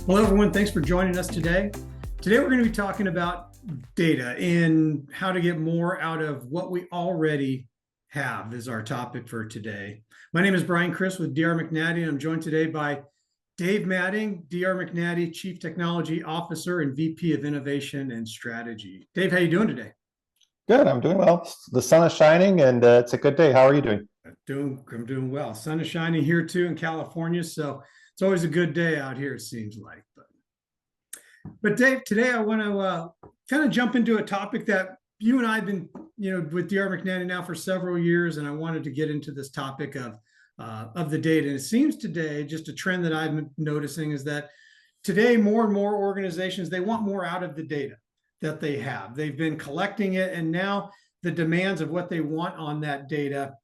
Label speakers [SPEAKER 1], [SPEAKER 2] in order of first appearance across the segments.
[SPEAKER 1] Hello, everyone. Thanks for joining us today. Today, we're going to be talking about data and how to get more out of what we already have is our topic for today. My name is Brian Chris with DR McNatty, and I'm joined today by Dave Matting, DR McNatty, Chief Technology Officer and VP of Innovation and Strategy. Dave, how you doing today?
[SPEAKER 2] Good, I'm doing well. The sun is shining and it's a good day. How are you doing?
[SPEAKER 1] I'm doing well. Sun is shining here too in California, so it's always a good day out here, it seems like. But Dave, today I want to kind of jump into a topic that you and I have been, with DR McNanny now for several years, and I wanted to get into this topic of the data. And it seems today, just a trend that I'm noticing is that today more and more organizations, they want more out of the data that they have. They've been collecting it, and now the demands of what they want on that data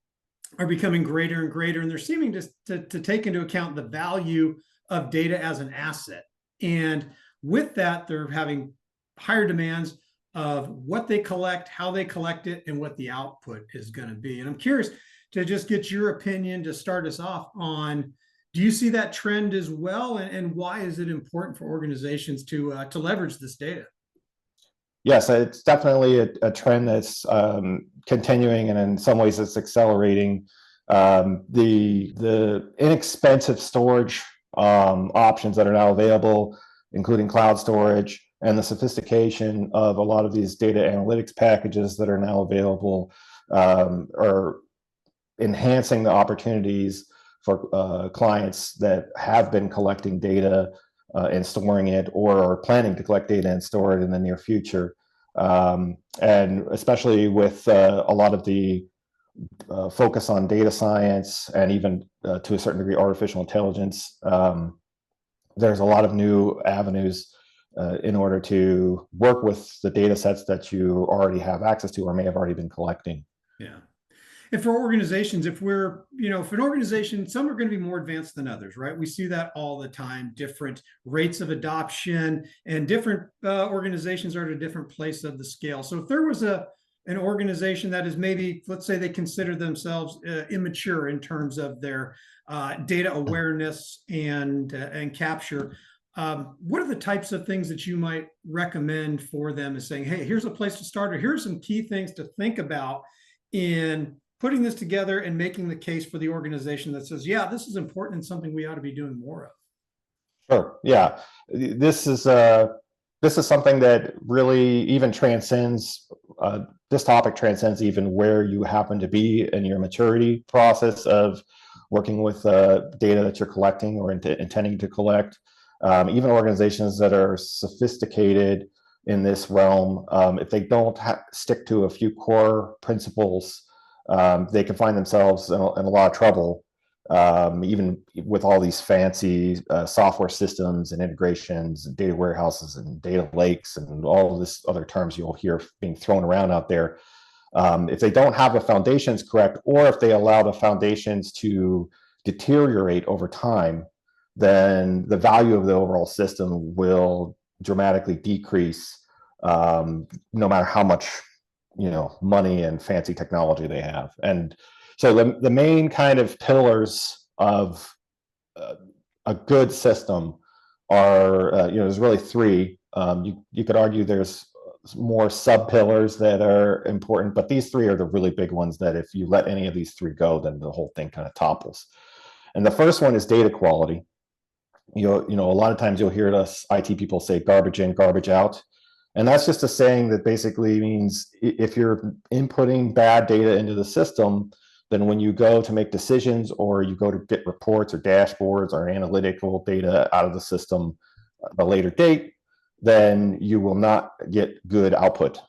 [SPEAKER 1] are becoming greater and greater, and they're seeming to take into account the value of data as an asset. And with that, they're having higher demands of what they collect, how they collect it, and what the output is going to be. And I'm curious to just get your opinion to start us off on, do you see that trend as well? And why is it important for organizations to leverage this data?
[SPEAKER 2] Yes, it's definitely a trend that's continuing, and in some ways it's accelerating. The inexpensive storage options that are now available, including cloud storage, and the sophistication of a lot of these data analytics packages that are now available, are enhancing the opportunities for clients that have been collecting data and storing it, or are planning to collect data and store it in the near future. And especially with a lot of the focus on data science, and even to a certain degree artificial intelligence, there's a lot of new avenues in order to work with the data sets that you already have access to or may have already been collecting.
[SPEAKER 1] Yeah. And for organizations, if an organization, some are going to be more advanced than others, right? We see that all the time, different rates of adoption, and different organizations are at a different place of the scale. So if there was an organization that is maybe, let's say they consider themselves immature in terms of their data awareness and capture, what are the types of things that you might recommend for them as saying, hey, here's a place to start, or here's some key things to think about in putting this together and making the case for the organization that says, yeah, this is important and something we ought to be doing more of?
[SPEAKER 2] Sure. Yeah. This is something that really even transcends, this topic transcends even where you happen to be in your maturity process of working with data that you're collecting or intending to collect. Even organizations that are sophisticated in this realm, if they don't stick to a few core principles, they can find themselves in a lot of trouble, even with all these fancy software systems and integrations and data warehouses and data lakes and all of this other terms you'll hear being thrown around out there. If they don't have the foundations correct, or if they allow the foundations to deteriorate over time, then the value of the overall system will dramatically decrease, no matter how much money and fancy technology they have. And so the main kind of pillars of a good system are, there's really three. You could argue there's more sub pillars that are important, but these three are the really big ones that if you let any of these three go, then the whole thing kind of topples. And the first one is data quality. A lot of times you'll hear us IT people say garbage in, garbage out. And that's just a saying that basically means if you're inputting bad data into the system, then when you go to make decisions, or you go to get reports or dashboards or analytical data out of the system at a later date, then you will not get good output.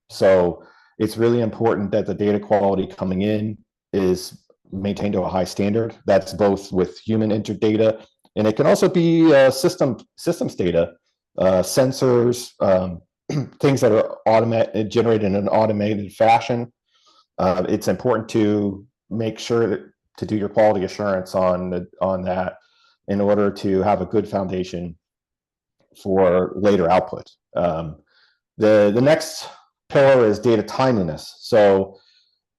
[SPEAKER 2] So it's really important that the data quality coming in is maintained to a high standard. That's both with human entered data, and it can also be systems data, sensors, things that are generated in an automated fashion. It's important to make sure to do your quality assurance on that in order to have a good foundation for later output. The next pillar is data timeliness. So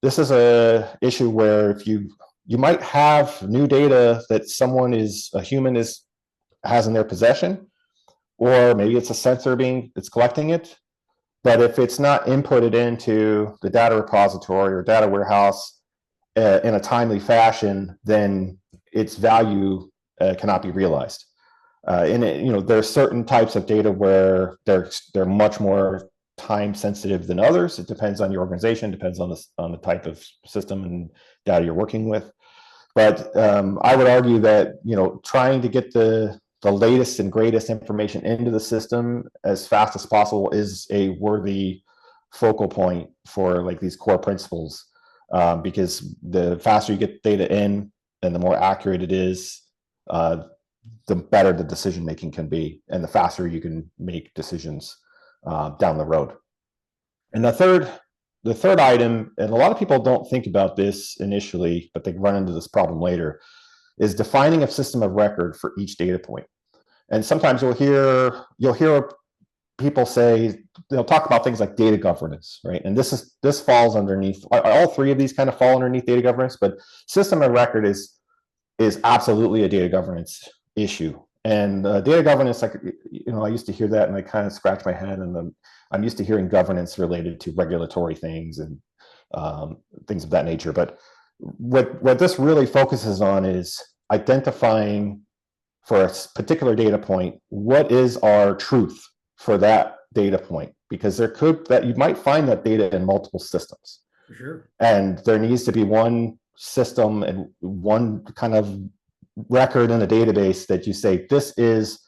[SPEAKER 2] this is a issue where if you might have new data that a human has in their possession, or maybe it's a sensor it's collecting it. But if it's not inputted into the data repository or data warehouse in a timely fashion, then its value cannot be realized. And there are certain types of data where they're much more time sensitive than others. It depends on your organization, depends on the type of system and data you're working with. But I would argue that trying to get the latest and greatest information into the system as fast as possible is a worthy focal point for like these core principles, because the faster you get data in and the more accurate it is, the better the decision making can be, and the faster you can make decisions down the road. And the third item, and a lot of people don't think about this initially, but they run into this problem later, is defining a system of record for each data point. And sometimes you'll hear people say, they'll talk about things like data governance, right? And this falls underneath, all three of these kind of fall underneath data governance, but system of record is absolutely a data governance issue. And data governance, like, I used to hear that and I kind of scratch my head, and I'm used to hearing governance related to regulatory things and things of that nature. But what this really focuses on is identifying for a particular data point, what is our truth for that data point? Because you might find that data in multiple systems.
[SPEAKER 1] For sure.
[SPEAKER 2] And there needs to be one system and one kind of record in a database that you say, this is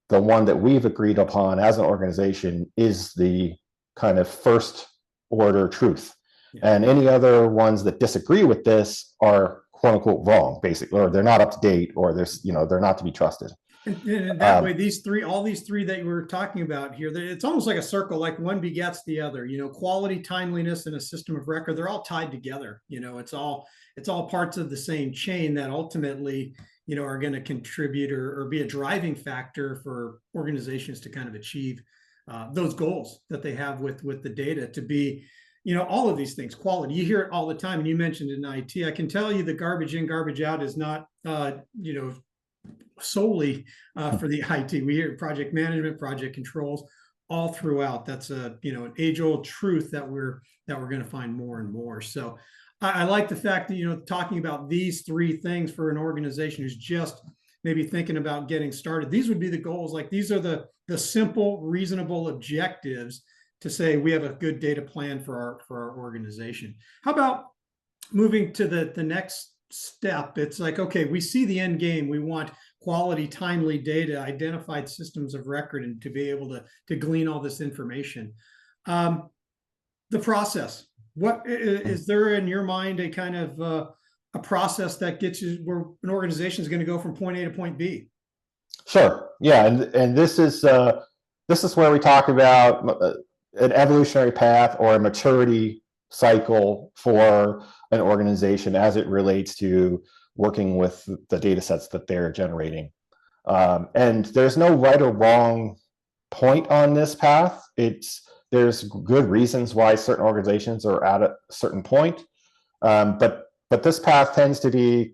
[SPEAKER 2] the one that we've agreed upon as an organization is the kind of first order truth. Yeah. And any other ones that disagree with this are quote unquote wrong, basically, or they're not up to date, or they're not to be trusted.
[SPEAKER 1] And that way, all these three that you were talking about here, it's almost like a circle, like one begets the other. Quality, timeliness, and a system of record, they're all tied together. It's all parts of the same chain that ultimately, are going to contribute or be a driving factor for organizations to kind of achieve those goals that they have with the data to be, all of these things, quality. You hear it all the time, and you mentioned in IT. I can tell you the garbage in, garbage out is not, solely for the IT. We hear project management, project controls, all throughout. That's an age-old truth that we're going to find more and more. So I like the fact that talking about these three things for an organization who's just maybe thinking about getting started. These would be the goals. Like, these are the simple, reasonable objectives to say we have a good data plan for our organization. How about moving to the next step? It's like, okay, we see the end game. We want quality, timely data, identified systems of record, and to be able to glean all this information. The process. What is there in your mind a kind of a process that gets you where an organization is going to go from point A to point B?
[SPEAKER 2] Sure. Yeah, and this is where we talk about an evolutionary path or a maturity cycle for an organization as it relates to working with the data sets that they're generating. And there's no right or wrong point on this path. There's good reasons why certain organizations are at a certain point, but this path tends to be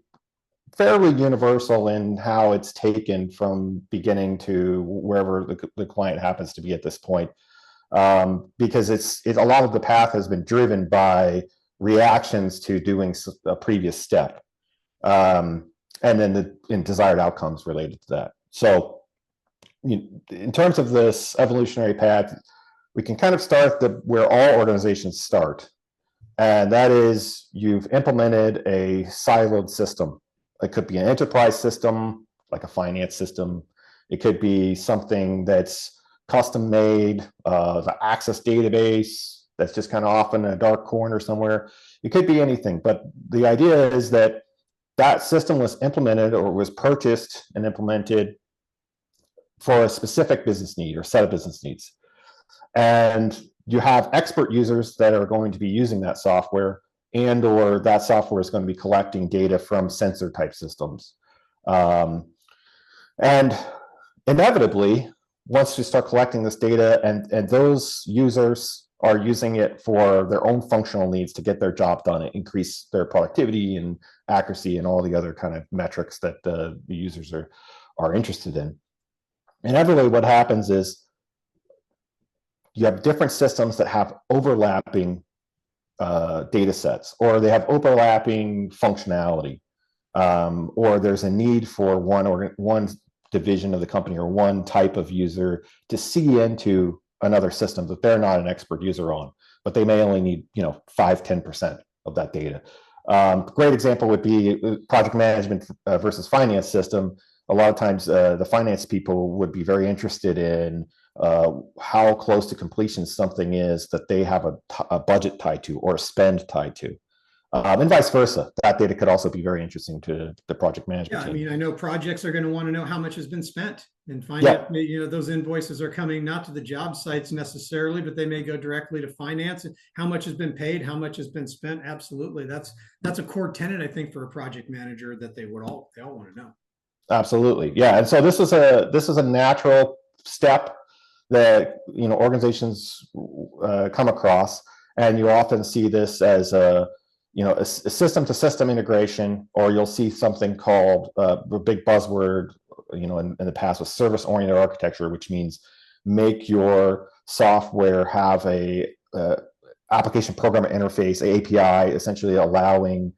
[SPEAKER 2] fairly universal in how it's taken from beginning to wherever the client happens to be at this point, because a lot of the path has been driven by reactions to doing a previous step, and then the desired outcomes related to that. So, in terms of this evolutionary path, we can kind of start where all organizations start, and that is you've implemented a siloed system. It could be an enterprise system, like a finance system. It could be something that's custom made, the Access database that's just kind of off in a dark corner somewhere. It could be anything, but the idea is that system was implemented or was purchased and implemented for a specific business need or set of business needs. And you have expert users that are going to be using that software, and or that software is going to be collecting data from sensor type systems. And inevitably, once you start collecting this data and those users are using it for their own functional needs to get their job done and increase their productivity and accuracy and all the other kind of metrics that the users are interested in. Inevitably, what happens is you have different systems that have overlapping data sets, or they have overlapping functionality, or there's a need for one division of the company or one type of user to see into another system that they're not an expert user on, but they may only need 5-10% of that data. Great example would be project management versus finance system. A lot of times the finance people would be very interested in how close to completion something is that they have a budget tied to or a spend tied to. And vice versa. That data could also be very interesting to the project management team.
[SPEAKER 1] I mean, I know projects are going to want to know how much has been spent and find out, those invoices are coming not to the job sites necessarily, but they may go directly to finance. How much has been paid, how much has been spent. Absolutely. That's a core tenet, I think, for a project manager that they all want to know.
[SPEAKER 2] Absolutely. Yeah. And so this is a natural step that organizations come across, and you often see this as a system to system integration, or you'll see something called the big buzzword in the past was service oriented architecture, which means make your software have a application programmer interface, API, essentially allowing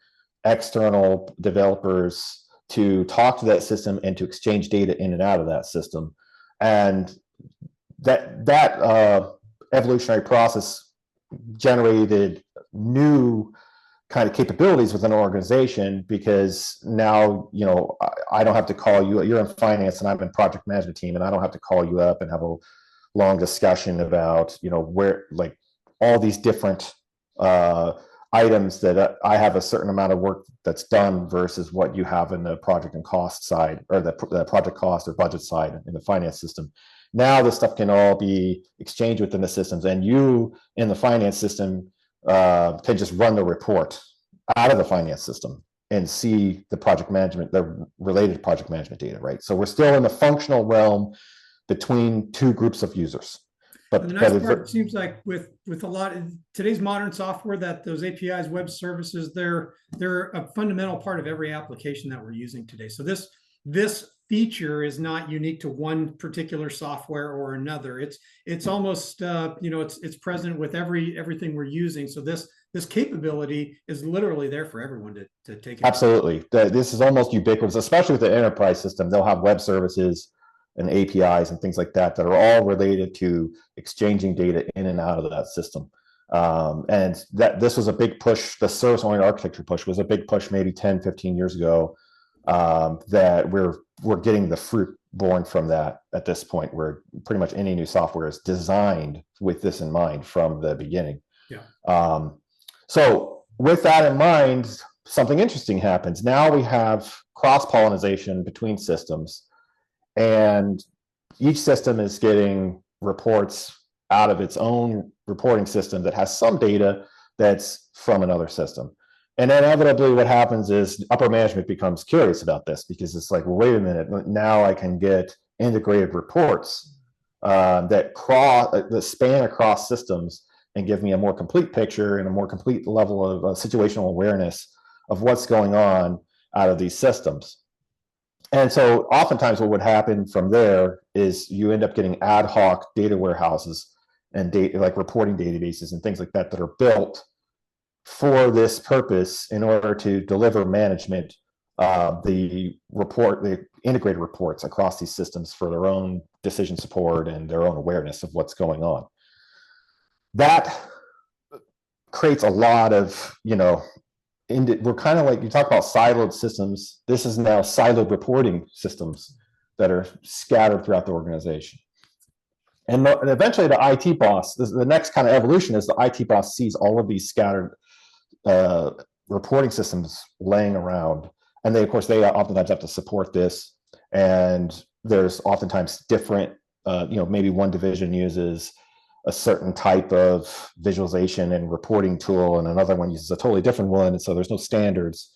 [SPEAKER 2] external developers to talk to that system and to exchange data in and out of that system. And that evolutionary process generated new kind of capabilities within an organization, because now I don't have to call you. You're in finance and I'm in project management team, and I don't have to call you up and have a long discussion about where, like, all these different items that I have a certain amount of work that's done versus what you have in the project and cost side, or the project cost or budget side in the finance system. Now this stuff can all be exchanged within the systems, and you in the finance system can just run the report out of the finance system and see the related project management data, right? So we're still in the functional realm between two groups of users.
[SPEAKER 1] But the nice part, it seems like with a lot of today's modern software, that those APIs, web services, they're a fundamental part of every application that we're using today. So this feature is not unique to one particular software or another. It's almost it's present with everything we're using. So this capability is literally there for everyone to take it.
[SPEAKER 2] Absolutely. This is almost ubiquitous, especially with the enterprise system. They'll have web services and APIs and things like that are all related to exchanging data in and out of that system. And this was a big push. The service-oriented architecture push was a big push maybe 10, 15 years ago, that we're getting the fruit born from that at this point, where pretty much any new software is designed with this in mind from the beginning.
[SPEAKER 1] Yeah.
[SPEAKER 2] So with that in mind, something interesting happens. Now we have cross-pollination between systems, and each system is getting reports out of its own reporting system that has some data that's from another system. And inevitably what happens is upper management becomes curious about this, because it's like, well, wait a minute, now I can get integrated reports that span across systems and give me a more complete picture and a more complete level of situational awareness of what's going on out of these systems. And so oftentimes what would happen from there is you end up getting ad hoc data warehouses and like reporting databases and things like that are built for this purpose in order to deliver management the integrated reports across these systems for their own decision support and their own awareness of what's going on. That creates a lot of, we're kind of like, you talk about siloed systems. This is now siloed reporting systems that are scattered throughout the organization. And eventually the IT boss, the next kind of evolution is the IT boss sees all of these scattered reporting systems laying around. And they oftentimes have to support this. And there's oftentimes different, maybe one division uses a certain type of visualization and reporting tool, and another one uses a totally different one. And so there's no standards.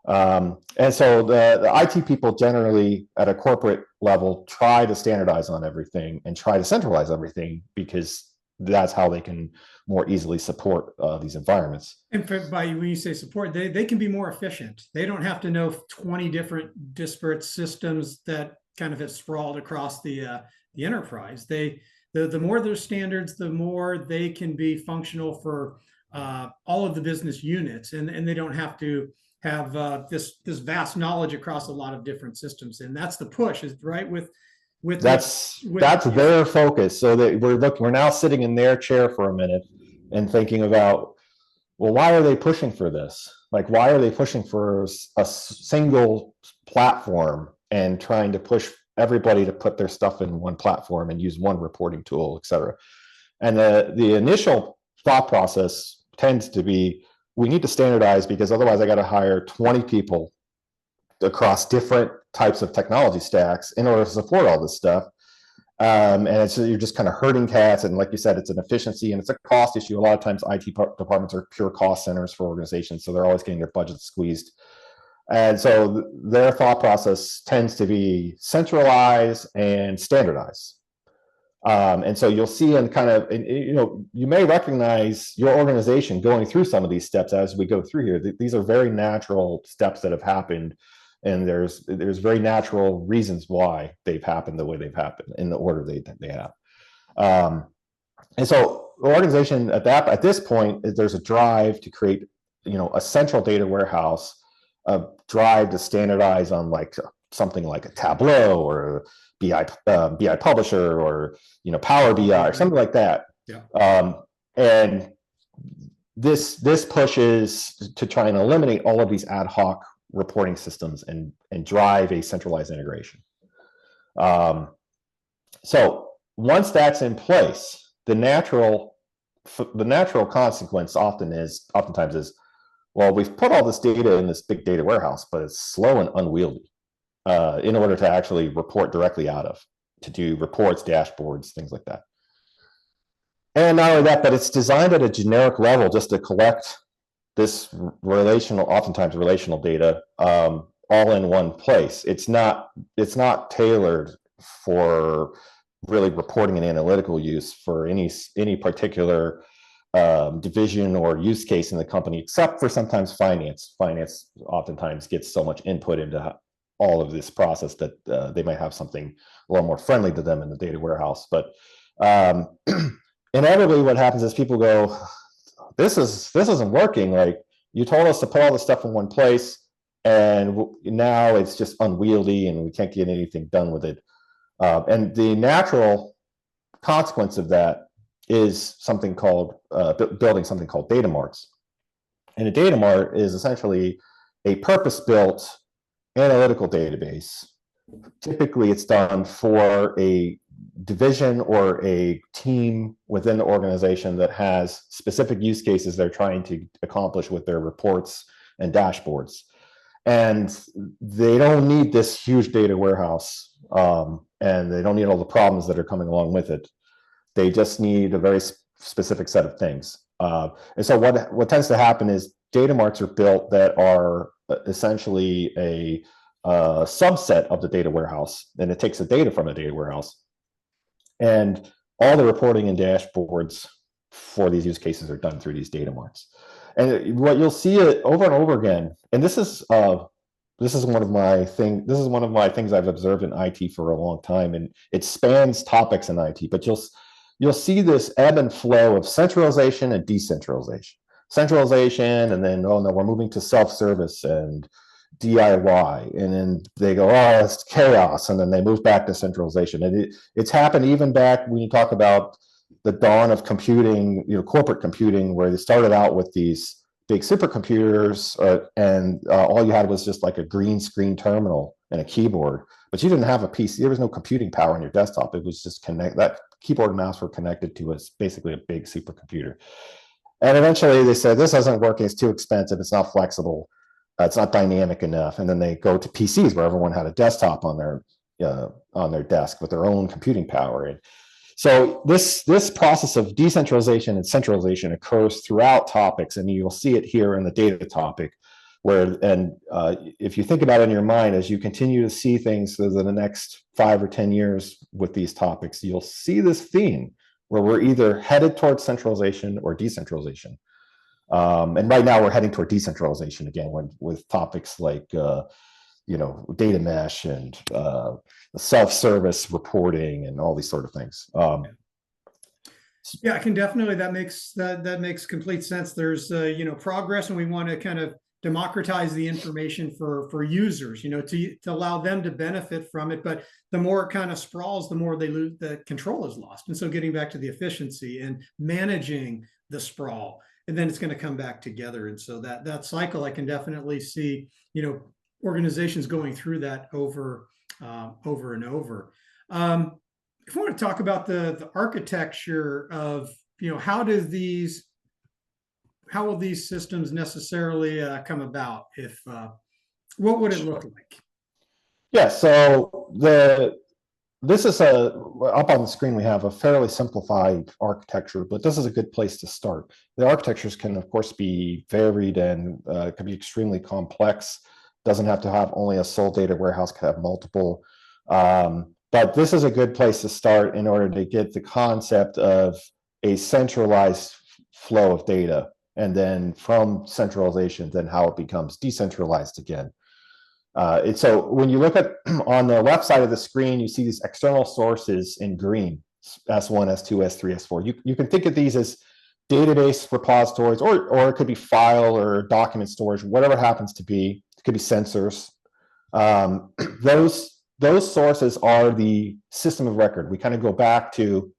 [SPEAKER 2] And so the IT people generally at a corporate level try to standardize on everything and try to centralize everything, because that's how they can more easily support these environments.
[SPEAKER 1] And when you say support, they can be more efficient. They don't have to know 20 different disparate systems that kind of have sprawled across the enterprise. The more there's standards, the more they can be functional for all of the business units, and they don't have to have this vast knowledge across a lot of different systems. And that's the push, is right with
[SPEAKER 2] that's their focus. So that we're now sitting in their chair for a minute and thinking about, well, why are they pushing for this? Like, why are they pushing for a single platform and trying to push everybody to put their stuff in one platform and use one reporting tool, et cetera? And the initial thought process tends to be, we need to standardize, because otherwise I got to hire 20 people across different types of technology stacks in order to support all this stuff. And you're just kind of herding cats. And like you said, it's an efficiency and it's a cost issue. A lot of times IT departments are pure cost centers for organizations, so they're always getting their budgets squeezed. And so their thought process tends to be centralize and standardize. And so you'll see in kind of, you may recognize your organization going through some of these steps as we go through here. These are very natural steps that have happened, and there's very natural reasons why they've happened the way they've happened in the order they have. And so the organization at this point, there's a drive to create, a central data warehouse, a drive to standardize on like something like a Tableau or BI Publisher or Power BI or something like that.
[SPEAKER 1] Yeah.
[SPEAKER 2] And this pushes to try and eliminate all of these ad hoc reporting systems and drive a centralized integration. So once that's in place, the natural consequence oftentimes is, well, we've put all this data in this big data warehouse, but it's slow and unwieldy in order to actually report directly out of, to do reports, dashboards, things like that. And not only that, but it's designed at a generic level just to collect this oftentimes relational data all in one place. It's not tailored for really reporting and analytical use for any particular division or use case in the company, except for sometimes finance. Finance oftentimes gets so much input into all of this process that they might have something a little more friendly to them in the data warehouse. But inevitably what happens is people go, this isn't working. Like, you told us to put all this stuff in one place, and now it's just unwieldy and we can't get anything done with it. And the natural consequence of that is something called building something called data marts. And a data mart is essentially a purpose-built analytical database. Typically, it's done for a division or a team within the organization that has specific use cases they're trying to accomplish with their reports and dashboards. And they don't need this huge data warehouse, and they don't need all the problems that are coming along with it. They just need a very specific set of things. And so what tends to happen is data marts are built that are essentially a subset of the data warehouse, and it takes the data from the data warehouse. And all the reporting and dashboards for these use cases are done through these data marts. And what you'll see it over and over again, and this is one of my things I've observed in IT for a long time, and it spans topics in IT, but you'll see this ebb and flow of centralization and decentralization. Centralization, and then, oh no, we're moving to self-service and DIY, and then they go, oh, it's chaos, and then they move back to centralization. And it's happened even back when you talk about the dawn of computing, corporate computing, where they started out with these big supercomputers, and all you had was just like a green screen terminal and a keyboard, but you didn't have a PC. There was no computing power on your desktop. It was just that keyboard and mouse were connected to basically a big supercomputer. And eventually they said, this isn't working, it's too expensive, it's not flexible, it's not dynamic enough. And then they go to PCs, where everyone had a desktop on their desk with their own computing power. And so this process of decentralization and centralization occurs throughout topics, and you'll see it here in the data topic, if you think about it in your mind, as you continue to see things over the next 5 or 10 years with these topics, you'll see this theme where we're either headed towards centralization or decentralization. And right now we're heading toward decentralization again with topics like data mesh and self-service reporting and all these sort of things.
[SPEAKER 1] Yeah, I can definitely, that makes complete sense. There's progress, and we want to kind of democratize the information for users, to allow them to benefit from it. But the more it kind of sprawls, the more they lose, the control is lost. And so getting back to the efficiency and managing the sprawl, and then it's going to come back together. And so that cycle, I can definitely see, organizations going through that over and over. If I want to talk about the architecture of, how will these systems necessarily come about? What would it look like?
[SPEAKER 2] Yeah, so this is up on the screen, we have a fairly simplified architecture, but this is a good place to start. The architectures can, of course, be varied and can be extremely complex. Doesn't have to have only a sole data warehouse, could have multiple. But this is a good place to start in order to get the concept of a centralized flow of data, and then from centralization, then how it becomes decentralized again. So when you look at on the left side of the screen, you see these external sources in green, S1, S2, S3, S4. You can think of these as database repositories, or it could be file or document storage, whatever it happens to be. It could be sensors. Those sources are the system of record. We kind of go back to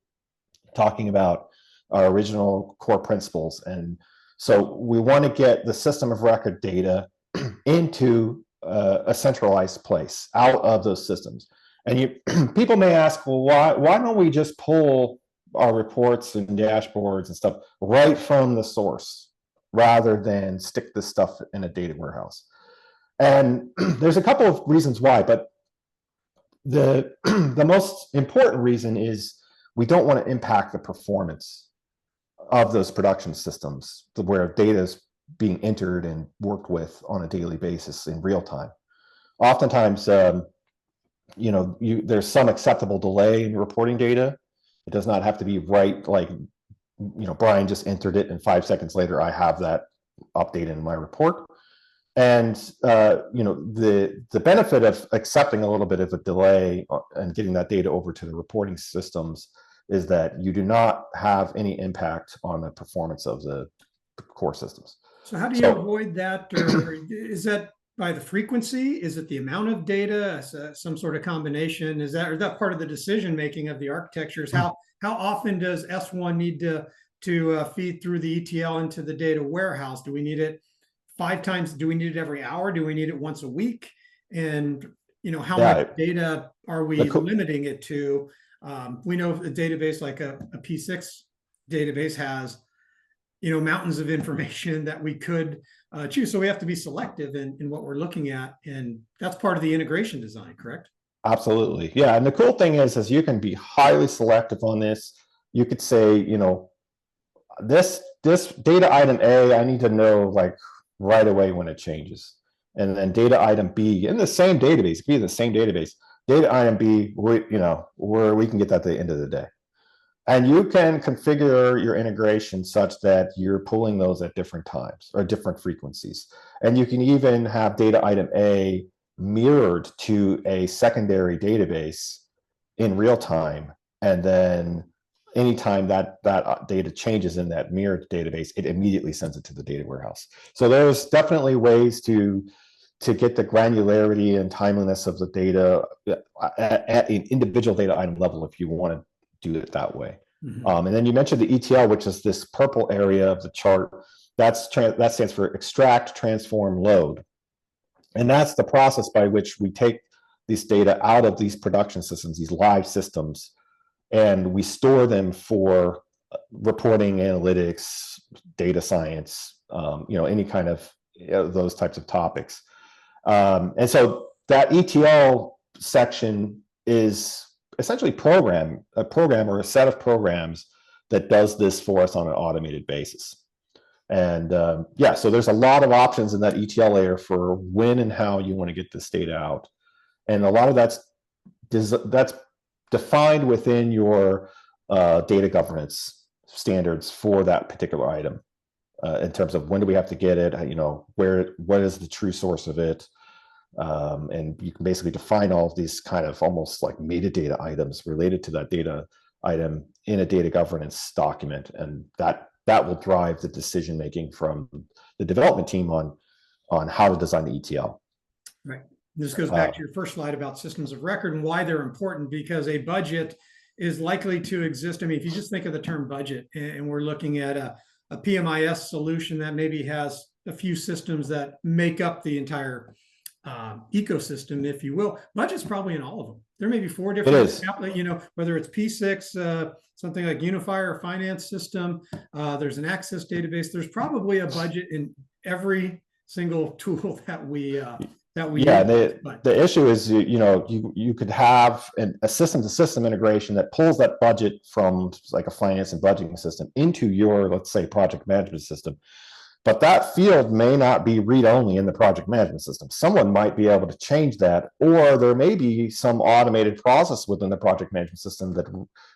[SPEAKER 2] talking about our original core principles. And so we want to get the system of record data into a centralized place out of those systems. And people may ask, well, why don't we just pull our reports and dashboards and stuff right from the source rather than stick this stuff in a data warehouse? And there's a couple of reasons why, but the most important reason is we don't want to impact the performance of those production systems where data is being entered and worked with on a daily basis in real time. Oftentimes, there's some acceptable delay in reporting data. It does not have to be right, like, Brian just entered it and 5 seconds later I have that updated in my report. And the benefit of accepting a little bit of a delay and getting that data over to the reporting systems is that you do not have any impact on the performance of the core systems.
[SPEAKER 1] So how do you avoid that? Or is that by the frequency? Is it the amount of data? Some sort of combination? Is that part of the decision making of the architectures? How often does S1 need to feed through the ETL into the data warehouse? Do we need it 5 times? Do we need it every hour? Do we need it once a week? And how much data are we limiting it to? We know a database like a P6 database has mountains of information that we could choose. So we have to be selective in what we're looking at. And that's part of the integration design, correct?
[SPEAKER 2] Absolutely. Yeah. And the cool thing is you can be highly selective on this. You could say, this data item A, I need to know like right away when it changes. And then data item B in the same database, be in the same database, data item B, where we can get that at the end of the day. And you can configure your integration such that you're pulling those at different times or different frequencies. And you can even have data item A mirrored to a secondary database in real time. And then anytime that data changes in that mirrored database, it immediately sends it to the data warehouse. So there's definitely ways to get the granularity and timeliness of the data at an individual data item level if you want to do it that way. Mm-hmm. And then you mentioned the ETL, which is this purple area of the chart. That stands for extract, transform, load. And that's the process by which we take these data out of these production systems, these live systems, and we store them for reporting, analytics, data science, any kind of those types of topics. And so that ETL section is essentially a program or a set of programs that does this for us on an automated basis. And so there's a lot of options in that ETL layer for when and how you want to get this data out. And a lot of that's defined within your data governance standards for that particular item in terms of when do we have to get it, what is the true source of it, And you can basically define all of these kind of almost like metadata items related to that data item in a data governance document. And that will drive the decision making from the development team on how to design the ETL.
[SPEAKER 1] Right. This goes back to your first slide about systems of record and why they're important, because a budget is likely to exist. I mean, if you just think of the term budget, and we're looking at a PMIS solution that maybe has a few systems that make up the entire ecosystem, if you will. Budget's probably in all of them. There may be 4 different, whether it's P6, something like Unifier or finance system. There's an access database. There's probably a budget in every single tool that we
[SPEAKER 2] yeah, the issue is you could have a system to system integration that pulls that budget from like a finance and budgeting system into your, let's say, project management system. But that field may not be read-only in the project management system. Someone might be able to change that, or there may be some automated process within the project management system that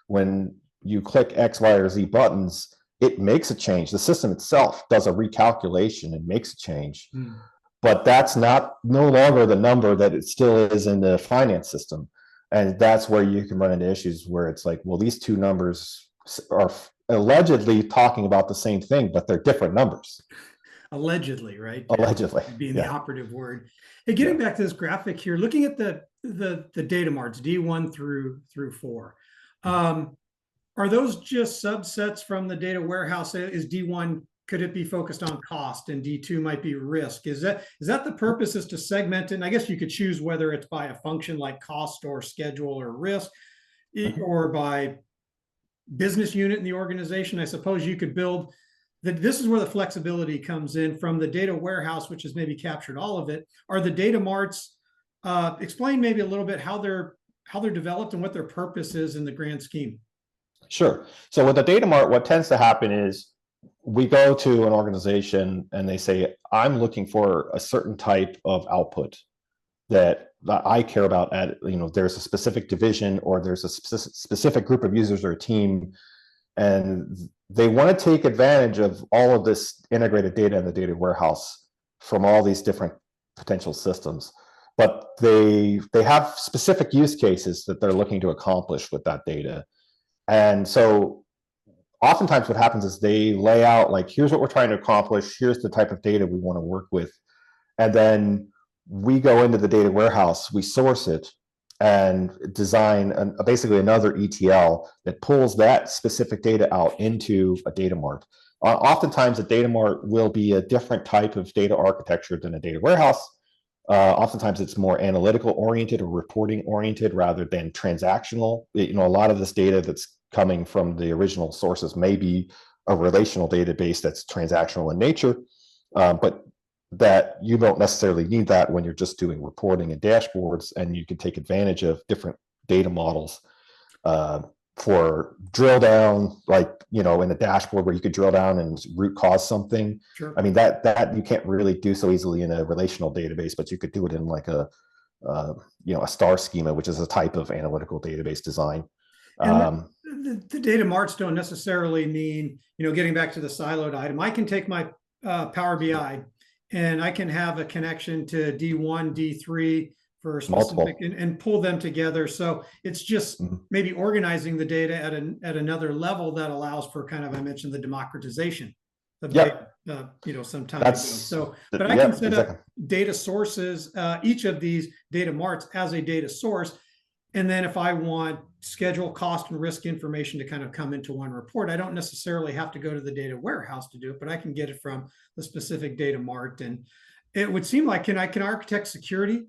[SPEAKER 2] when you click X, Y, or Z buttons, it makes a change. The system itself does a recalculation and makes a change. But that's no longer the number that it still is in the finance system. And that's where you can run into issues where it's like, well, these two numbers are allegedly talking about the same thing, but they're different numbers.
[SPEAKER 1] Allegedly, right?
[SPEAKER 2] Allegedly,
[SPEAKER 1] being the operative word. Hey, getting back to this graphic here, looking at the data marts D1 through 4, are those just subsets from the data warehouse? Is D1, could it be focused on cost, and D2 might be risk? Is that the purpose, is to segment it? And I guess you could choose whether it's by a function like cost or schedule or risk, or by business unit in the organization. I suppose you could build that. This is where the flexibility comes in from the data warehouse, which has maybe captured all of it. Are the data marts, explain maybe a little bit how they're developed and what their purpose is in the grand scheme?
[SPEAKER 2] Sure. So with the data mart, what tends to happen is we go to an organization and they say, I'm looking for a certain type of output that I care about. There's a specific division, or there's a specific group of users or a team, and they want to take advantage of all of this integrated data in the data warehouse from all these different potential systems. But they have specific use cases that they're looking to accomplish with that data. And so oftentimes what happens is they lay out, like, here's what we're trying to accomplish, here's the type of data we want to work with. And then we go into the data warehouse, we source it, and design basically another ETL that pulls that specific data out into a data mart. Oftentimes, a data mart will be a different type of data architecture than a data warehouse. Oftentimes, it's more analytical oriented or reporting oriented rather than transactional. A lot of this data that's coming from the original sources may be a relational database that's transactional in nature, but that you don't necessarily need that when you're just doing reporting and dashboards, and you can take advantage of different data models for drill down, like, in a dashboard where you could drill down and root cause something.
[SPEAKER 1] Sure.
[SPEAKER 2] I mean, that you can't really do so easily in a relational database, but you could do it in like a star schema, which is a type of analytical database design.
[SPEAKER 1] And the data marts don't necessarily mean, getting back to the siloed item. I can take my Power BI and I can have a connection to D1, D3 for specific and pull them together. So it's just maybe organizing the data at another level that allows for kind of, I mentioned the democratization of data, some time ago. So, but I can set up data sources, each of these data marts as a data source. And then if I want schedule, cost, and risk information to kind of come into one report, I don't necessarily have to go to the data warehouse to do it, but I can get it from the specific data mart. And it would seem like, can I architect security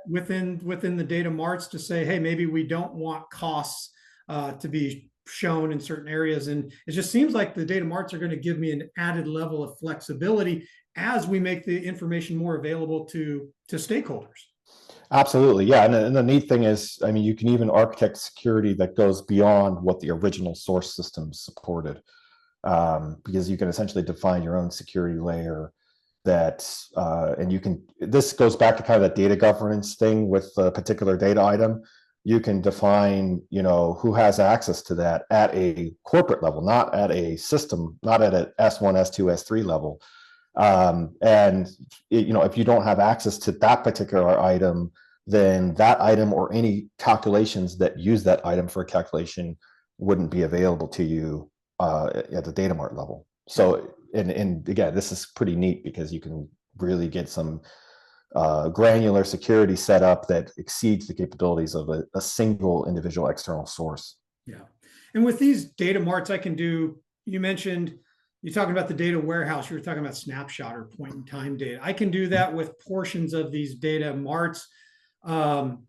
[SPEAKER 1] within the data marts to say, hey, maybe we don't want costs to be shown in certain areas. And it just seems like the data marts are going to give me an added level of flexibility as we make the information more available to stakeholders.
[SPEAKER 2] Absolutely, yeah. And the neat thing is, I mean, you can even architect security that goes beyond what the original source system supported, because you can essentially define your own security layer that, and you can, this goes back to kind of the data governance thing with a particular data item. You can define, who has access to that at a corporate level, not at a system, not at an S1, S2, S3 level. And if you don't have access to that particular item, then that item or any calculations that use that item for a calculation wouldn't be available to you at the data mart level. So, and again, this is pretty neat because you can really get some granular security set up that exceeds the capabilities of a single individual external source.
[SPEAKER 1] Yeah. And with these data marts, I can do, you mentioned, you're talking about the data warehouse, you were talking about snapshot or point in time data. I can do that with portions of these data marts, and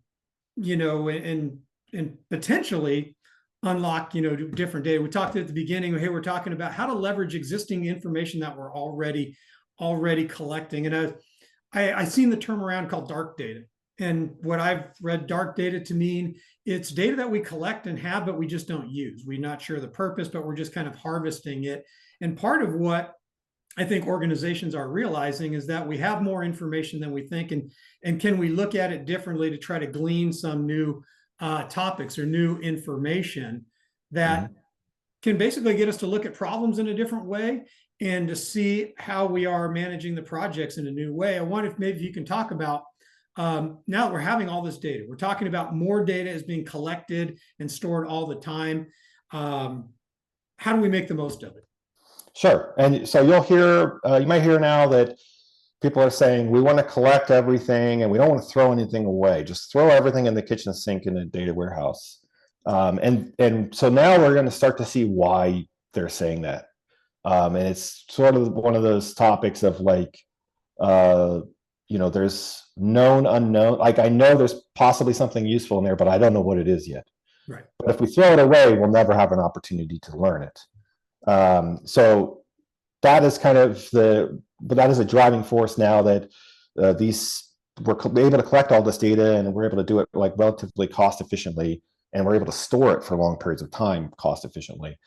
[SPEAKER 1] potentially unlock, different data. We talked at the beginning, hey, we're talking about how to leverage existing information that we're already collecting. And I've seen the term around called dark data. And what I've read dark data to mean, it's data that we collect and have, but we just don't use. We're not sure the purpose, but we're just kind of harvesting it. And part of what I think organizations are realizing is that we have more information than we think. And can we look at it differently to try to glean some new topics or new information that can basically get us to look at problems in a different way and to see how we are managing the projects in a new way. I wonder if maybe you can talk about, now that we're having all this data, we're talking about more data is being collected and stored all the time. How do we make the most of it?
[SPEAKER 2] Sure. And so you'll hear, you might hear now that people are saying, we want to collect everything and we don't want to throw anything away. Just throw everything in the kitchen sink in a data warehouse. And so now we're going to start to see why they're saying that. And it's sort of one of those topics of like, there's known unknown. Like I know there's possibly something useful in there, but I don't know what it is yet.
[SPEAKER 1] Right.
[SPEAKER 2] But if we throw it away, we'll never have an opportunity to learn it. So that is kind of that is a driving force now that we're able to collect all this data and we're able to do it like relatively cost efficiently, and we're able to store it for long periods of time cost efficiently.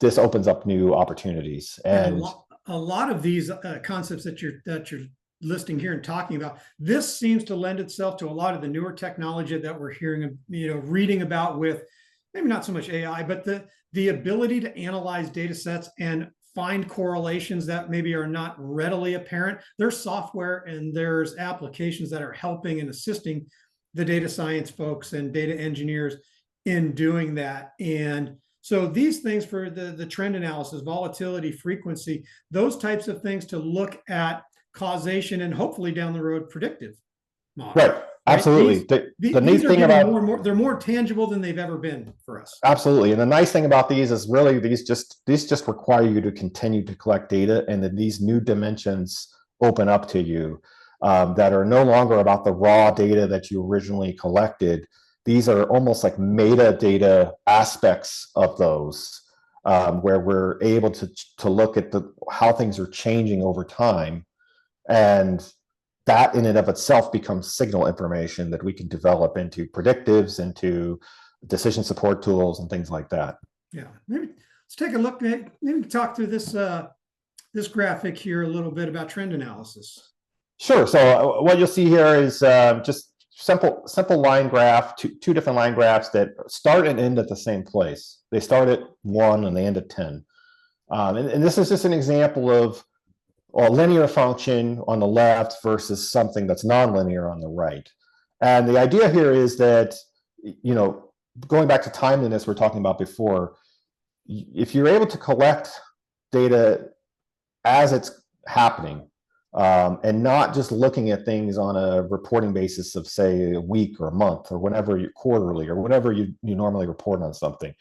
[SPEAKER 2] This opens up new opportunities, and
[SPEAKER 1] a lot of these concepts that you're listing here and talking about, this seems to lend itself to a lot of the newer technology that we're hearing, reading about, with maybe not so much AI, but the ability to analyze data sets and find correlations that maybe are not readily apparent. There's software and there's applications that are helping and assisting the data science folks and data engineers in doing that. And so these things for the trend analysis, volatility, frequency, those types of things to look at causation and hopefully down the road predictive models.
[SPEAKER 2] Right. Absolutely. The neat thing about
[SPEAKER 1] they're more tangible than they've ever been for us.
[SPEAKER 2] Absolutely. And the nice thing about these is really these just require you to continue to collect data, and then these new dimensions open up to you that are no longer about the raw data that you originally collected. These are almost like metadata aspects of those, where we're able to look at how things are changing over time, and that in and of itself becomes signal information that we can develop into predictives, into decision support tools, and things like that.
[SPEAKER 1] Yeah, maybe let's take a look. Maybe talk through this this graphic here a little bit about trend analysis.
[SPEAKER 2] Sure. So what you'll see here is just simple line graph, two different line graphs that start and end at the same place. They start at 1 and they end at 10. And this is just an example of a linear function on the left versus something that's nonlinear on the right. And the idea here is that, going back to timeliness we're talking about before, if you're able to collect data as it's happening, and not just looking at things on a reporting basis of, say, a week or a month or whenever you quarterly or whenever you normally report on something,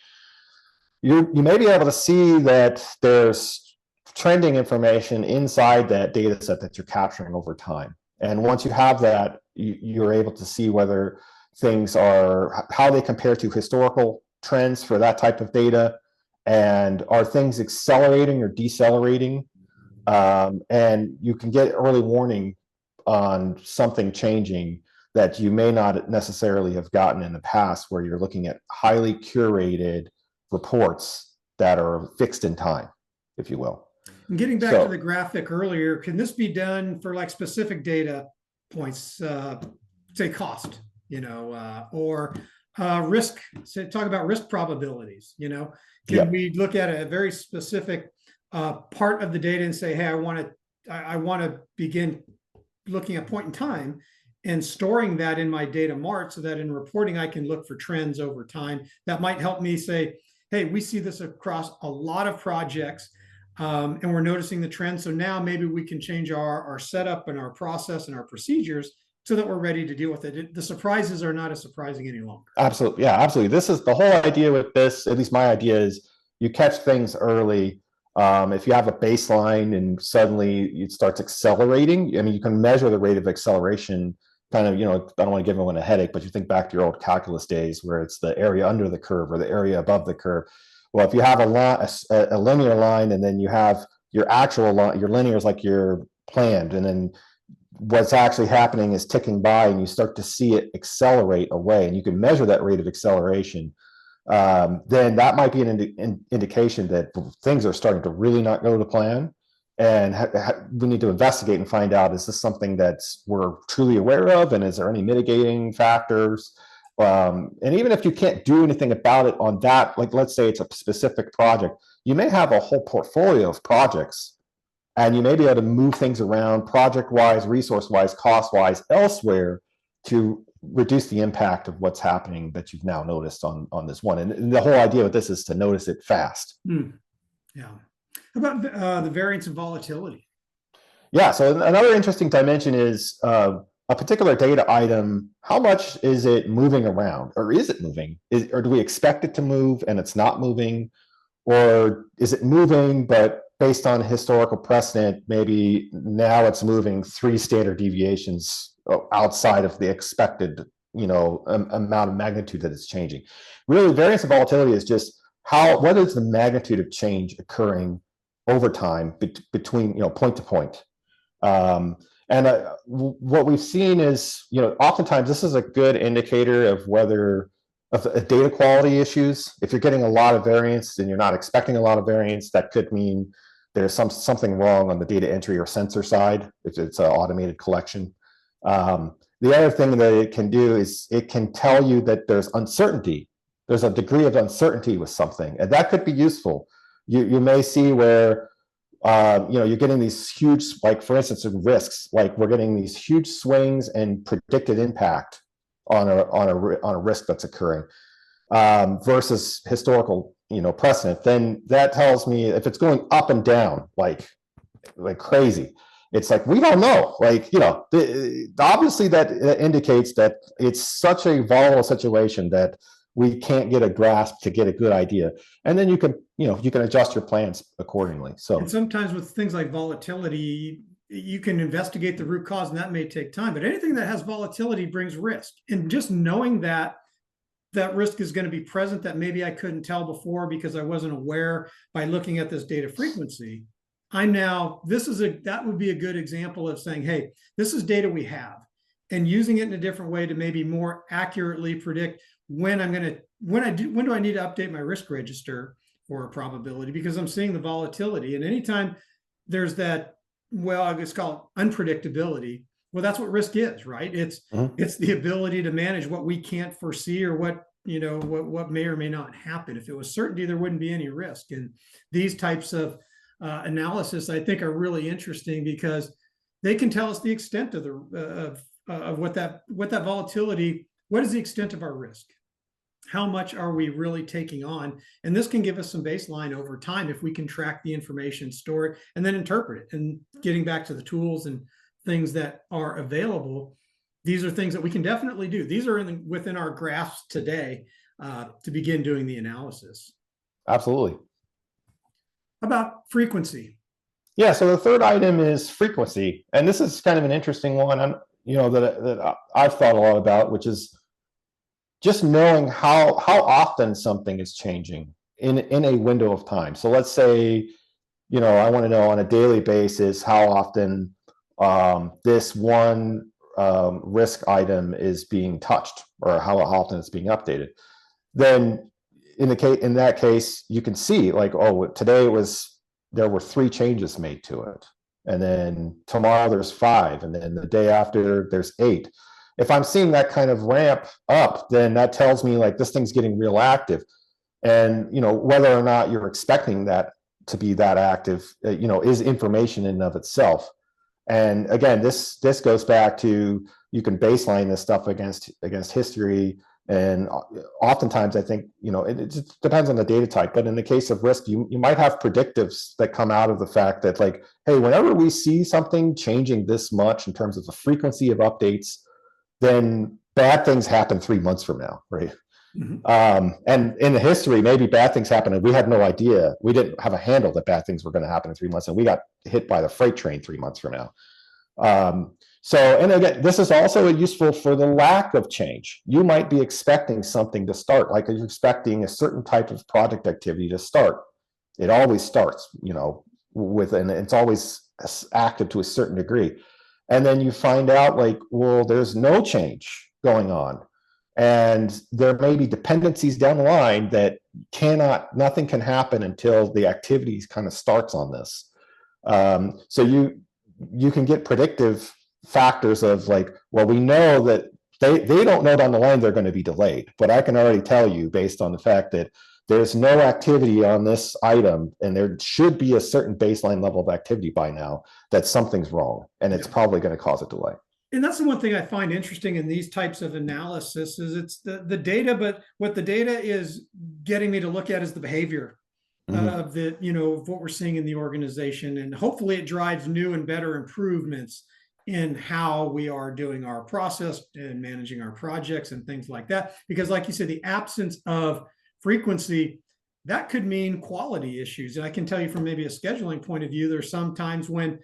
[SPEAKER 2] you may be able to see that there's trending information inside that data set that you're capturing over time. And once you have that, you're able to see whether things how they compare to historical trends for that type of data, and are things accelerating or decelerating. And you can get early warning on something changing that you may not necessarily have gotten in the past, where you're looking at highly curated reports that are fixed in time, if you will.
[SPEAKER 1] And getting back to the graphic earlier, can this be done for like specific data points, say cost, or risk? So talk about risk probabilities. Can we look at a very specific part of the data and say, hey, I want to I want to begin looking at point in time and storing that in my data mart so that in reporting, I can look for trends over time. That might help me say, hey, we see this across a lot of projects and we're noticing the trend. So now maybe we can change our setup and our process and our procedures so that we're ready to deal with it. The surprises are not as surprising any longer.
[SPEAKER 2] Absolutely. Yeah, absolutely. This is the whole idea with this, at least my idea is you catch things early. If you have a baseline and suddenly it starts accelerating, I mean, you can measure the rate of acceleration kind of, I don't want to give anyone a headache, but you think back to your old calculus days where it's the area under the curve or the area above the curve. Well, if you have a linear line and then you have your actual line, your linear is like your planned, and then what's actually happening is ticking by and you start to see it accelerate away and you can measure that rate of acceleration, then that might be an indication that things are starting to really not go to plan. And we need to investigate and find out, is this something that we're truly aware of? And is there any mitigating factors? And even if you can't do anything about it on that, like let's say it's a specific project, you may have a whole portfolio of projects and you may be able to move things around project-wise, resource-wise, cost-wise elsewhere to reduce the impact of what's happening that you've now noticed on this one. And the whole idea with this is to notice it fast.
[SPEAKER 1] Yeah. How about the variance and volatility?
[SPEAKER 2] Yeah, so another interesting dimension is a particular data item, how much is it moving around? Or is it moving? Or do we expect it to move and it's not moving? Or is it moving, but based on historical precedent, maybe now it's moving 3 standard deviations outside of the expected, amount of magnitude that it's changing. Really, variance and volatility is just what is the magnitude of change occurring over time between, point to point. What we've seen is, oftentimes this is a good indicator of whether of data quality issues. If you're getting a lot of variance and you're not expecting a lot of variance, that could mean there's something wrong on the data entry or sensor side if it's an automated collection. The other thing that it can do is it can tell you that there's uncertainty. There's a degree of uncertainty with something, and that could be useful. You may see where you're getting these huge, like for instance, in risks, like we're getting these huge swings in predicted impact on a risk that's occurring versus historical precedent. Then that tells me if it's going up and down like crazy, it's like we don't know. Obviously that indicates that it's such a volatile situation that we can't get a grasp to get a good idea, and then you can adjust your plans accordingly. So,
[SPEAKER 1] and sometimes with things like volatility, you can investigate the root cause, and that may take time. But anything that has volatility brings risk, and just knowing that risk is going to be present that maybe I couldn't tell before because I wasn't aware by looking at this data frequency. That would be a good example of saying, hey, this is data we have, and using it in a different way to maybe more accurately predict when do I need to update my risk register for a probability, because I'm seeing the volatility. And anytime there's that, well, I guess call it unpredictability. Well, that's what risk is, right? It's the ability to manage what we can't foresee or what may or may not happen. If it was certainty, there wouldn't be any risk. And these types of analysis, I think, are really interesting because they can tell us the extent of what that volatility. What is the extent of our risk? How much are we really taking on? And this can give us some baseline over time if we can track the information, store it, and then interpret it. And getting back to the tools and things that are available, these are things that we can definitely do. These are within our grasp today to begin doing the analysis.
[SPEAKER 2] Absolutely.
[SPEAKER 1] How about frequency?
[SPEAKER 2] Yeah, so the third item is frequency. And this is kind of an interesting one, that I've thought a lot about, which is just knowing how often something is changing in a window of time. So let's say, I want to know on a daily basis how often this one risk item is being touched or how often it's being updated. Then in that case, you can see like, oh, today there were 3 changes made to it. And then tomorrow there's 5. And then the day after there's 8. If I'm seeing that kind of ramp up, then that tells me like this thing's getting real active. And, whether or not you're expecting that to be that active, is information in and of itself. And again, this goes back to, you can baseline this stuff against history. And oftentimes I think, it just depends on the data type, but in the case of risk, you might have predictives that come out of the fact that, like, hey, whenever we see something changing this much in terms of the frequency of updates, then bad things happen 3 months from now, right?
[SPEAKER 1] Mhm.
[SPEAKER 2] And in the history, maybe bad things happen and we had no idea. We didn't have a handle that bad things were going to happen in 3 months, and we got hit by the freight train 3 months from now. So, and again, this is also useful for the lack of change. You might be expecting something to start, like you're expecting a certain type of project activity to start. It always starts, and it's always active to a certain degree. And then you find out, like, well, there's no change going on. And there may be dependencies down the line that nothing can happen until the activity kind of starts on this. So you can get predictive factors of, like, well, we know that they don't know down the line they're going to be delayed, but I can already tell you, based on the fact that there's no activity on this item and there should be a certain baseline level of activity by now, that something's wrong and it's probably going to cause a delay.
[SPEAKER 1] And that's the one thing I find interesting in these types of analysis is it's the data, but what the data is getting me to look at is the behavior of of what we're seeing in the organization. And hopefully it drives new and better improvements in how we are doing our process and managing our projects and things like that. Because like you said, the absence of frequency, that could mean quality issues. And I can tell you from maybe a scheduling point of view, there's some times when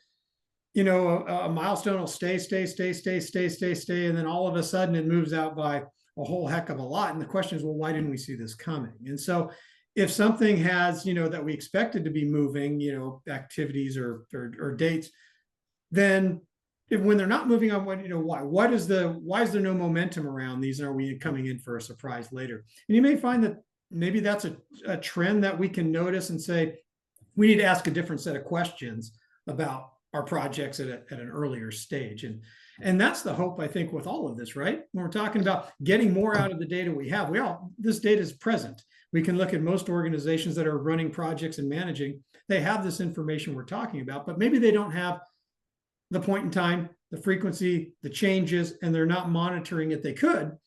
[SPEAKER 1] a milestone will stay, and then all of a sudden it moves out by a whole heck of a lot. And the question is, well, why didn't we see this coming? And so if something has, that we expected to be moving, activities or dates, then when they're not moving on, why is there no momentum around these? And are we coming in for a surprise later? And you may find that maybe that's a trend that we can notice and say, we need to ask a different set of questions about our projects at an earlier stage. And that's the hope, I think, with all of this, right? When we're talking about getting more out of the data we have, this data is present. We can look at most organizations that are running projects and managing, they have this information we're talking about, but maybe they don't have the point in time, the frequency, the changes, and they're not monitoring it. They could.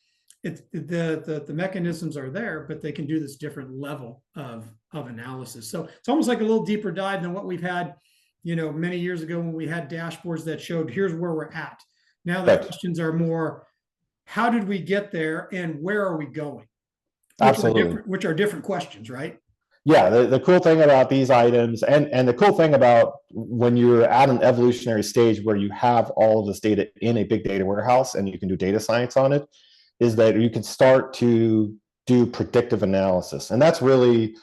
[SPEAKER 1] The mechanisms are there, but they can do this different level of analysis. So it's almost like a little deeper dive than what we've had many years ago when we had dashboards that showed here's where we're at. Now the questions are more, how did we get there and where are we going? Which are different questions, right?
[SPEAKER 2] Yeah, the cool thing about these items, and the cool thing about when you're at an evolutionary stage where you have all of this data in a big data warehouse and you can do data science on it, is that you can start to do predictive analysis. And that's really,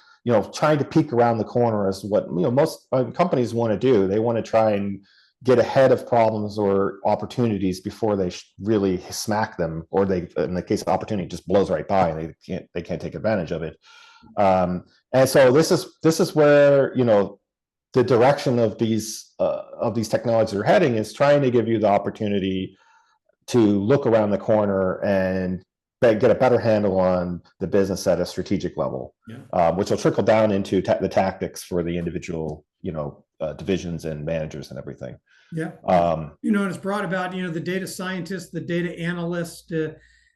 [SPEAKER 2] trying to peek around the corner is what, most companies want to do. They want to try and get ahead of problems or opportunities before they really smack them, or they, in the case of opportunity, just blows right by and they can't take advantage of it. And so this is where, the direction of these technologies are heading, is trying to give you the opportunity to look around the corner and get a better handle on the business at a strategic level, which will trickle down into the tactics for the individual, divisions and managers and everything.
[SPEAKER 1] Yeah. And it's brought about, the data scientist, the data analyst,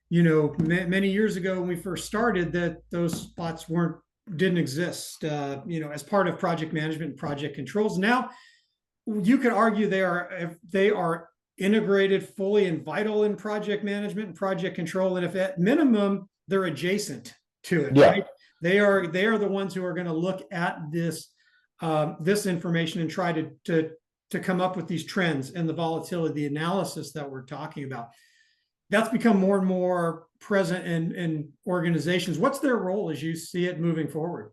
[SPEAKER 1] many years ago when we first started, that those spots didn't exist, as part of project management and project controls. Now you could argue they are integrated fully and vital in project management and project control. And if at minimum they're adjacent to it, right? They are the ones who are going to look at this information and try to come up with these trends and the volatility, the analysis that we're talking about. That's become more and more present in organizations. What's their role as you see it moving forward?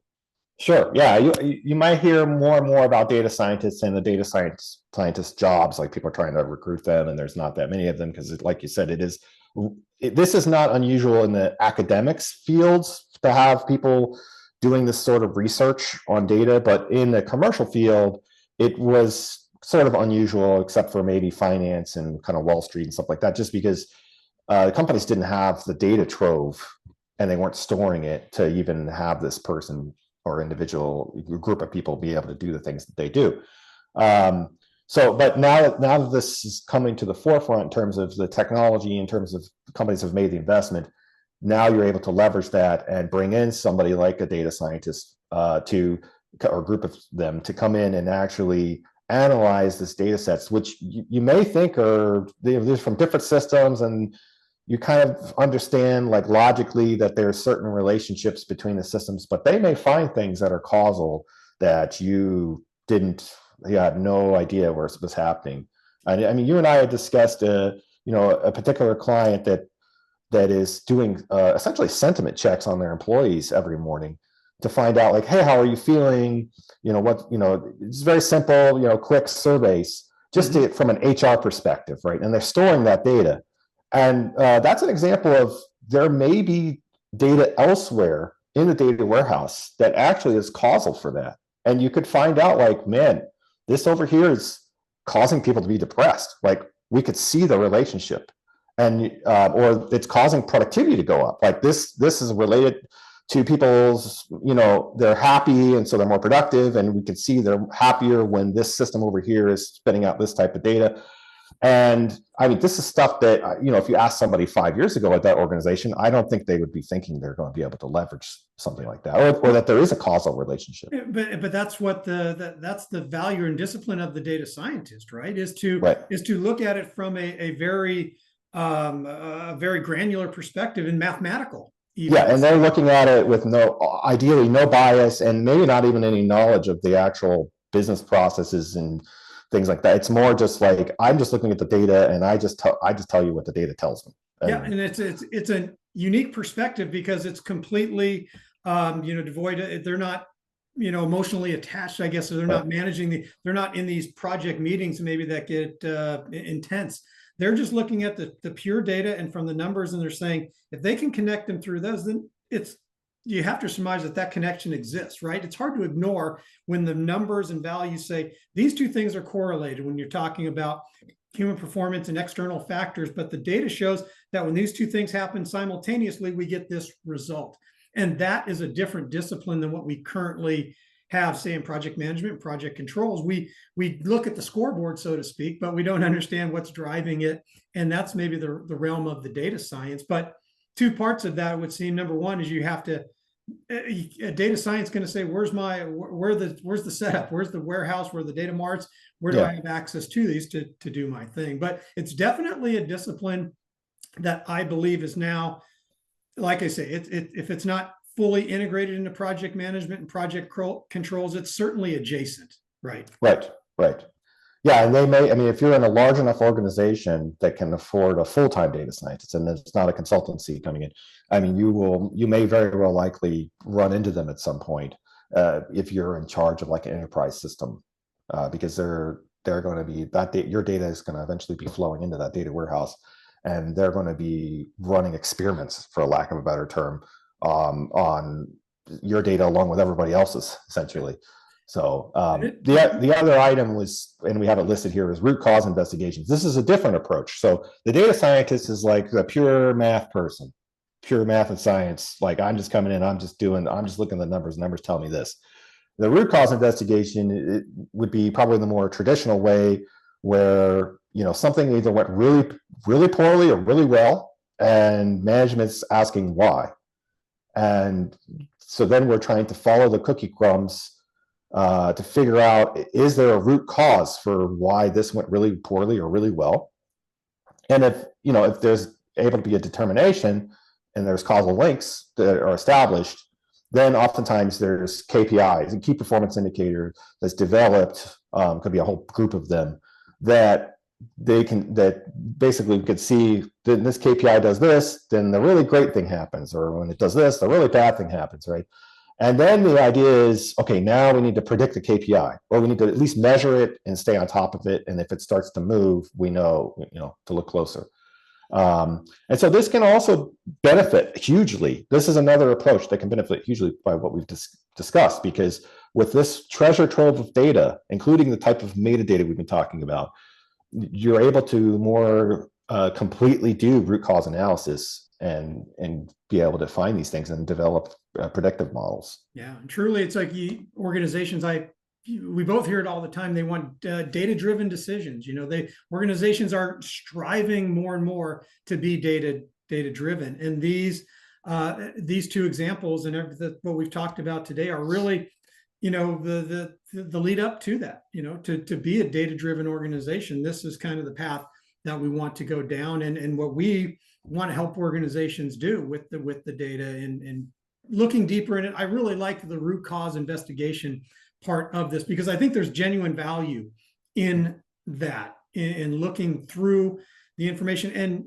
[SPEAKER 2] Sure. Yeah, you might hear more and more about data scientists and the data scientist jobs. Like, people are trying to recruit them, and there's not that many of them because, like you said, this is not unusual in the academics fields to have people doing this sort of research on data, but in the commercial field, it was sort of unusual, except for maybe finance and kind of Wall Street and stuff like that, just because the companies didn't have the data trove and they weren't storing it to even have this person or individual group of people be able to do the things that they do. But now that this is coming to the forefront in terms of the technology, in terms of companies have made the investment, now you're able to leverage that and bring in somebody like a data scientist or group of them to come in and actually analyze this data sets, which you may think are they're from different systems, and you kind of understand like logically that there are certain relationships between the systems, but they may find things that are causal that you had no idea where it was happening. I mean, you and I had discussed a particular client that is doing essentially sentiment checks on their employees every morning to find out like, hey, how are you feeling? It's very simple, quick surveys, just from an HR perspective, right? And they're storing that data. And that's an example of there may be data elsewhere in the data warehouse that actually is causal for that. And you could find out like, man, this over here is causing people to be depressed. Like we could see the relationship, and or it's causing productivity to go up. Like this is related to people's, they're happy and so they're more productive, and we can see they're happier when this system over here is spitting out this type of data. And I mean, this is stuff that, if you ask somebody 5 years ago at that organization, I don't think they would be thinking they're going to be able to leverage something like that, or that there is a causal relationship.
[SPEAKER 1] But that's what that's the value and discipline of the data scientist, right? Is to look at it from a very granular perspective and mathematical. Even.
[SPEAKER 2] Yeah, and they're looking at it with ideally no bias, and maybe not even any knowledge of the actual business processes and things like that. It's more just like, I'm just looking at the data, and I just tell you what the data tells me.
[SPEAKER 1] And it's a unique perspective because it's completely devoid. They're not emotionally attached, I guess. So they're not managing they're not in these project meetings maybe that get intense. They're just looking at the pure data and from the numbers, and they're saying if they can connect them through those, then you have to surmise that connection exists, right? It's hard to ignore when the numbers and values say these two things are correlated when you're talking about human performance and external factors, but the data shows that when these two things happen simultaneously, we get this result. And that is a different discipline than what we currently have, say, in project management, project controls. We look at the scoreboard, so to speak, but we don't understand what's driving it. And that's maybe the realm of the data science. But two parts of that would seem, number one is you have to, a data science going to say, where's the setup? Where's the warehouse? Where are the data marts? Where do I have access to these to do my thing? But it's definitely a discipline that I believe is now, like I say, if it's not fully integrated into project management and project controls, it's certainly adjacent, right?
[SPEAKER 2] Right. Yeah, and if you're in a large enough organization that can afford a full-time data scientist, and it's not a consultancy coming in, you may very well likely run into them at some point if you're in charge of like an enterprise system, because they're going to be your data is going to eventually be flowing into that data warehouse, and they're going to be running experiments, for lack of a better term, on your data along with everybody else's, essentially. So the other item was, and we have it listed here, is root cause investigations. This is a different approach. So the data scientist is like the pure math person, pure math and science. Like I'm just coming in, I'm just looking at the numbers. Numbers tell me this. The root cause investigation, it would be probably the more traditional way, where something either went really, really poorly or really well, and management's asking why. And so then we're trying to follow the cookie crumbs to figure out, is there a root cause for why this went really poorly or really well? And if there's able to be a determination and there's causal links that are established, then oftentimes there's KPIs and key performance indicator that's developed, could be a whole group of them, that basically we could see that this KPI does this, then the really great thing happens, or when it does this, the really bad thing happens, right? And then the idea is, okay, now we need to predict the KPI, or we need to at least measure it and stay on top of it. And if it starts to move, we know, to look closer. And so this can also benefit hugely. This is another approach that can benefit hugely by what we've discussed, because with this treasure trove of data, including the type of metadata we've been talking about, you're able to more completely do root cause analysis and be able to find these things and develop predictive models.
[SPEAKER 1] Yeah, and truly, it's like organizations. We both hear it all the time. They want data-driven decisions. Organizations are striving more and more to be data-driven, and these two examples and what we've talked about today are really, the lead up to that. To be a data-driven organization, this is kind of the path that we want to go down, and what we want to help organizations do with the data and looking deeper in it. I really like the root cause investigation part of this, because I think there's genuine value in that, in looking through the information. And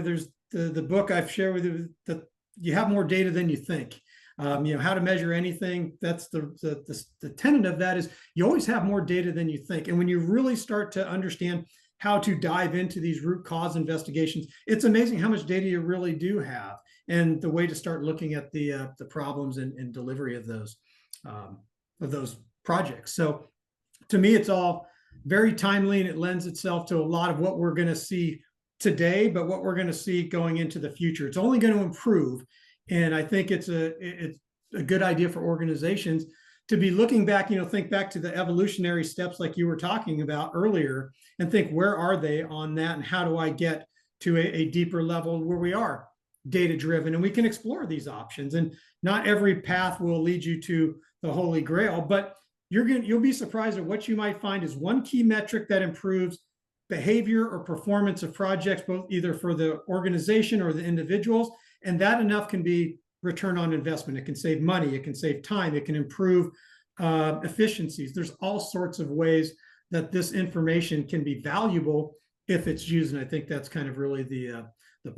[SPEAKER 1] there's the book I've shared with you, that you have more data than you think. How to measure anything. That's the tenet of that is you always have more data than you think. And when you really start to understand how to dive into these root cause investigations, it's amazing how much data you really do have, and the way to start looking at the problems and delivery of those projects. So to me, it's all very timely, and it lends itself to a lot of what we're going to see today, but what we're going to see going into the future. It's only going to improve. And I think it's a good idea for organizations to be looking back, think back to the evolutionary steps like you were talking about earlier, and think, where are they on that, and how do I get to a deeper level where we are data driven, and we can explore these options. And not every path will lead you to the holy grail, but you'll be surprised at what you might find is one key metric that improves behavior or performance of projects, both either for the organization or the individuals. And that enough can be return on investment. It can save money, it can save time, it can improve efficiencies. There's all sorts of ways that this information can be valuable if it's used. And I think that's kind of really the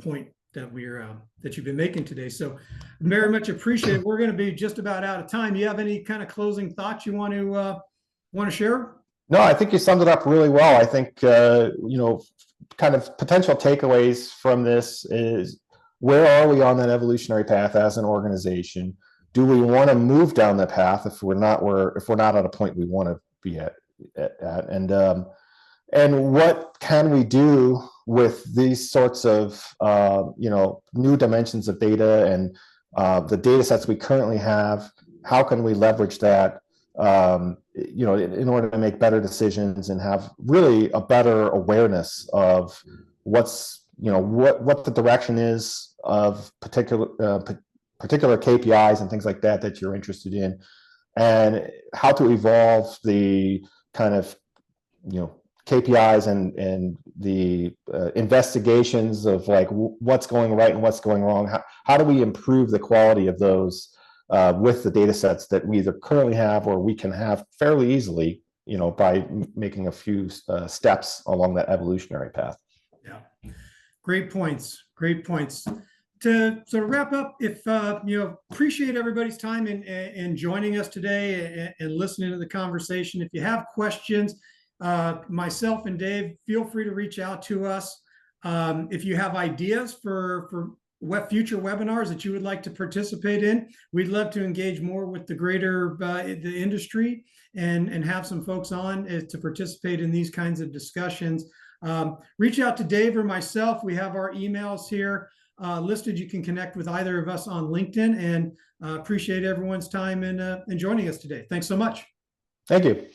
[SPEAKER 1] point that you've been making today. So very much appreciate it. We're going to be just about out of time. You have any kind of closing thoughts you want to share?
[SPEAKER 2] No, I think you summed it up really well. I think kind of potential takeaways from this is, where are we on that evolutionary path as an organization? Do we want to move down that path if we're not at a point we want to be at? And what can we do with these sorts of new dimensions of data and the data sets we currently have? How can we leverage that in order to make better decisions and have really a better awareness of what the direction is of particular KPIs and things like that you're interested in, and how to evolve the kind of KPIs and the investigations of like what's going right and what's going wrong. How do we improve the quality of those with the data sets that we either currently have or we can have fairly easily, by making a few steps along that evolutionary path.
[SPEAKER 1] Yeah, great points. Great points. To sort of wrap up, if appreciate everybody's time in joining us today and listening to the conversation. If you have questions, myself and Dave, feel free to reach out to us. If you have ideas for future webinars that you would like to participate in, we'd love to engage more with the greater the industry and have some folks on to participate in these kinds of discussions. Reach out to Dave or myself. We have our emails here listed. You can connect with either of us on LinkedIn, and appreciate everyone's time and joining us today. Thanks so much.
[SPEAKER 2] Thank you.